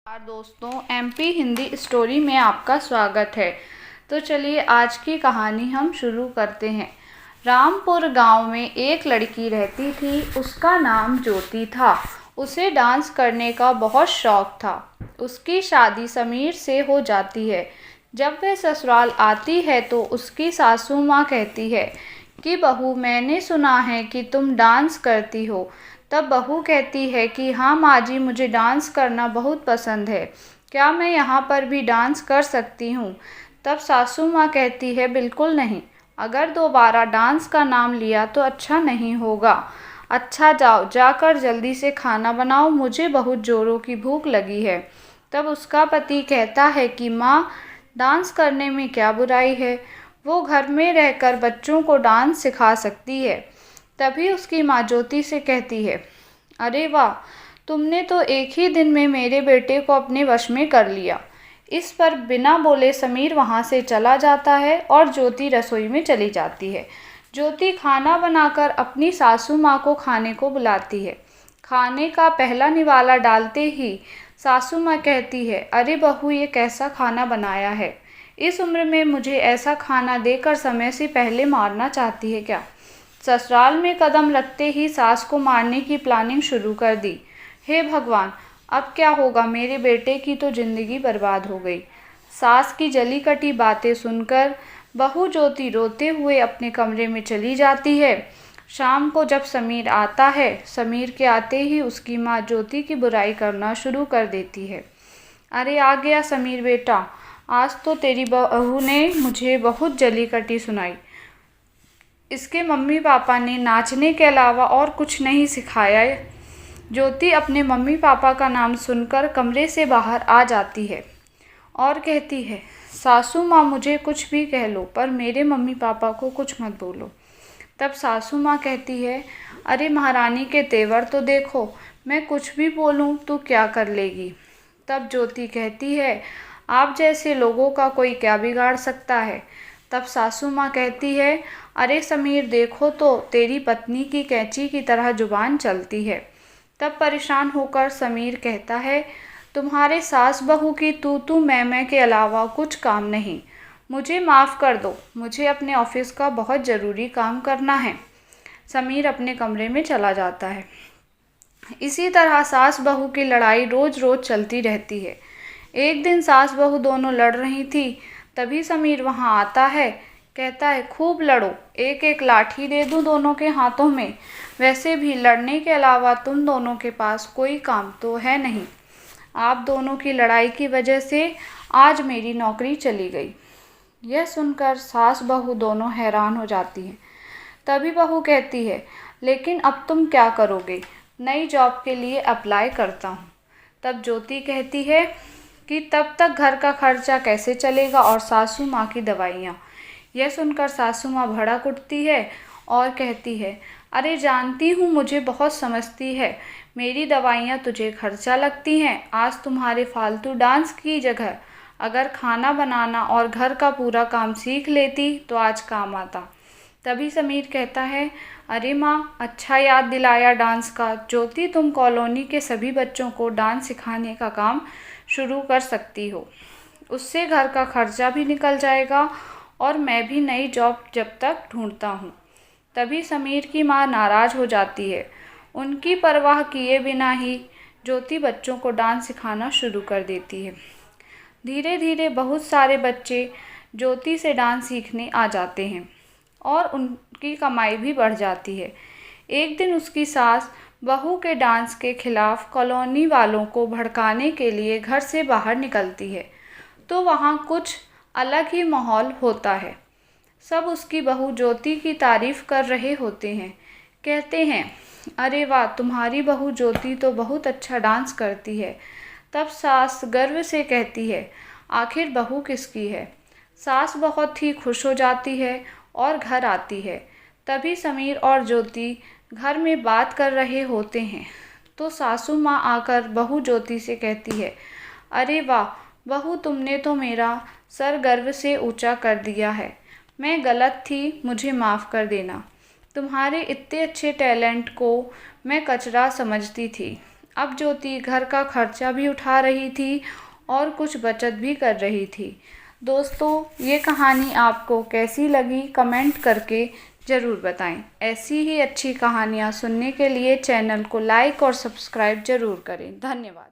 नमस्कार दोस्तों, MP Hindi story में आपका स्वागत है। तो चलिए आज की कहानी हम शुरू करते हैं। रामपुर गांव में एक लड़की रहती थी। उसका नाम ज्योति था। उसे डांस करने का बहुत शौक था। उसकी शादी समीर से हो जाती है। जब वह ससुराल आती है तो उसकी सासू माँ कहती है कि बहू, मैंने सुना है कि तुम डांस करती हो। तब बहू कहती है कि हाँ माँ जी, मुझे डांस करना बहुत पसंद है। क्या मैं यहाँ पर भी डांस कर सकती हूँ? तब सासू माँ कहती है बिल्कुल नहीं। अगर दोबारा डांस का नाम लिया तो अच्छा नहीं होगा। अच्छा जाओ, जाकर जल्दी से खाना बनाओ, मुझे बहुत ज़ोरों की भूख लगी है। तब उसका पति कहता है कि माँ, डांस करने में क्या बुराई है? वो घर में रहकर बच्चों को डांस सिखा सकती है। तभी उसकी माँ ज्योति से कहती है, अरे वाह, तुमने तो एक ही दिन में मेरे बेटे को अपने वश में कर लिया। इस पर बिना बोले समीर वहाँ से चला जाता है और ज्योति रसोई में चली जाती है। ज्योति खाना बनाकर अपनी सासू माँ को खाने को बुलाती है। खाने का पहला निवाला डालते ही सासू माँ कहती है, अरे बहू, ये कैसा खाना बनाया है? इस उम्र में मुझे ऐसा खाना देकर समय से पहले मारना चाहती है क्या? ससुराल में कदम रखते ही सास को मारने की प्लानिंग शुरू कर दी। हे भगवान, अब क्या होगा? मेरे बेटे की तो जिंदगी बर्बाद हो गई। सास की जली कटी बातें सुनकर बहू ज्योति रोते हुए अपने कमरे में चली जाती है। शाम को जब समीर आता है, समीर के आते ही उसकी माँ ज्योति की बुराई करना शुरू कर देती है। अरे आ गया समीर बेटा, आज तो तेरी बहू ने मुझे बहुत जली कटी सुनाई। इसके मम्मी पापा ने नाचने के अलावा और कुछ नहीं सिखाया। ज्योति अपने मम्मी पापा का नाम सुनकर कमरे से बाहर आ जाती है और कहती है, सासू माँ, मुझे कुछ भी कह लो पर मेरे मम्मी पापा को कुछ मत बोलो। तब सासू माँ कहती है, अरे महारानी के तेवर तो देखो, मैं कुछ भी बोलूँ तो क्या कर लेगी? तब ज्योति कहती है, आप जैसे लोगों का कोई क्या बिगाड़ सकता है? तब सासू माँ कहती है, अरे समीर, देखो तो तेरी पत्नी की कैंची की तरह जुबान चलती है। तब परेशान होकर समीर कहता है, तुम्हारे सास बहू की तू मैं के अलावा कुछ काम नहीं। मुझे माफ़ कर दो, मुझे अपने ऑफिस का बहुत ज़रूरी काम करना है। समीर अपने कमरे में चला जाता है। इसी तरह सास बहू की लड़ाई रोज़ रोज़ चलती रहती है। एक दिन सास बहू दोनों लड़ रही थी। तभी समीर वहाँ आता है। कहता है, खूब लड़ो, एक एक लाठी दे दूँ दोनों के हाथों में। वैसे भी लड़ने के अलावा तुम दोनों के पास कोई काम तो है नहीं। आप दोनों की लड़ाई की वजह से आज मेरी नौकरी चली गई। यह सुनकर सास बहू दोनों हैरान हो जाती हैं। तभी बहू कहती है, लेकिन अब तुम क्या करोगे? नई जॉब के लिए अप्लाई करता हूँ। तब ज्योति कहती है कि तब तक घर का खर्चा कैसे चलेगा और सासू माँ की दवाइयाँ। यह सुनकर सासू माँ भड़क उठती है और कहती है, अरे जानती हूँ, मुझे बहुत समझती है। मेरी दवाइयाँ तुझे खर्चा लगती हैं। आज तुम्हारे फालतू डांस की जगह अगर खाना बनाना और घर का पूरा काम सीख लेती तो आज काम आता। तभी समीर कहता है, अरे माँ, अच्छा याद दिलाया डांस का। ज्योति, तुम कॉलोनी के सभी बच्चों को डांस सिखाने का काम शुरू कर सकती हो। उससे घर का खर्चा भी निकल जाएगा और मैं भी नई जॉब जब तक ढूंढता हूँ। तभी समीर की माँ नाराज़ हो जाती है। उनकी परवाह किए बिना ही ज्योति बच्चों को डांस सिखाना शुरू कर देती है। धीरे धीरे बहुत सारे बच्चे ज्योति से डांस सीखने आ जाते हैं और उनकी कमाई भी बढ़ जाती है। एक दिन उसकी सास बहू के डांस के खिलाफ कॉलोनी वालों को भड़काने के लिए घर से बाहर निकलती है तो वहाँ कुछ अलग ही माहौल होता है। सब उसकी बहू ज्योति की तारीफ कर रहे होते हैं। कहते हैं, अरे वाह, तुम्हारी बहू ज्योति तो बहुत अच्छा डांस करती है। तब सास गर्व से कहती है, आखिर बहू किसकी है? सास बहुत ही खुश हो जाती है और घर आती है। तभी समीर और ज्योति घर में बात कर रहे होते हैं तो सासू माँ आकर बहू ज्योति से कहती है, अरे वाह बहू, तुमने तो मेरा सर गर्व से ऊंचा कर दिया है। मैं गलत थी, मुझे माफ़ कर देना। तुम्हारे इतने अच्छे टैलेंट को मैं कचरा समझती थी। अब ज्योति घर का खर्चा भी उठा रही थी और कुछ बचत भी कर रही थी। दोस्तों, ये कहानी आपको कैसी लगी कमेंट करके ज़रूर बताएं। ऐसी ही अच्छी कहानियाँ सुनने के लिए चैनल को लाइक और सब्सक्राइब ज़रूर करें। धन्यवाद।